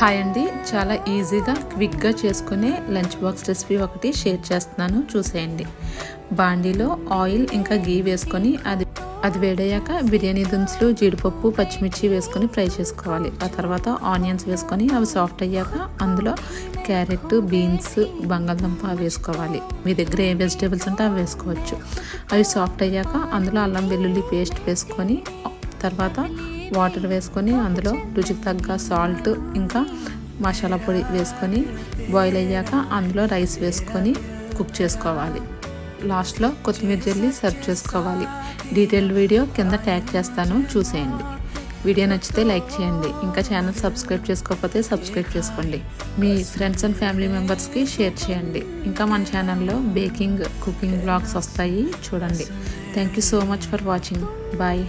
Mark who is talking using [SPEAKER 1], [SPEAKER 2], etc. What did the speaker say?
[SPEAKER 1] Hi అండి, చాలా ఈజీగా క్విక్గా చేసుకునే లంచ్ బాక్స్ రెసిపీ ఒకటి షేర్ చేస్తున్నాను, చూసేయండి. బాండీలో ఆయిల్ ఇంకా గీ వేసుకొని అది వేడయ్యాక బిర్యానీ దినుసులు, జీడిపప్పు, పచ్చిమిర్చి వేసుకొని ఫ్రై చేసుకోవాలి. ఆ తర్వాత ఆనియన్స్ వేసుకొని అవి సాఫ్ట్ అయ్యాక అందులో క్యారెట్, బీన్స్, బంగాళదుంప వేసుకోవాలి. మీ దగ్గర ఏ వెజిటేబుల్స్ ఉంటే అవి వేసుకోవచ్చు. అవి సాఫ్ట్ అయ్యాక అందులో అల్లం వెల్లుల్లి పేస్ట్ వేసుకొని తర్వాత వాటర్ వేసుకొని అందులో రుచికి తగ్గ సాల్ట్ ఇంకా మసాలా పొడి వేసుకొని బాయిల్ అయ్యాక అందులో రైస్ వేసుకొని కుక్ చేసుకోవాలి. లాస్ట్లో కొత్తిమీర జల్లి సర్వ్ చేసుకోవాలి. డీటెయిల్డ్ వీడియో కింద ట్యాగ్ చేస్తాను, చూసేయండి. వీడియో నచ్చితే లైక్ చేయండి. ఇంకా ఛానల్ సబ్స్క్రైబ్ చేసుకోకపోతే సబ్స్క్రైబ్ చేసుకోండి. మీ ఫ్రెండ్స్ అండ్ ఫ్యామిలీ మెంబర్స్కి షేర్ చేయండి. ఇంకా మన ఛానల్లో బేకింగ్, కుకింగ్ బ్లాగ్స్ వస్తాయి, చూడండి. Thank you so much for watching. Bye.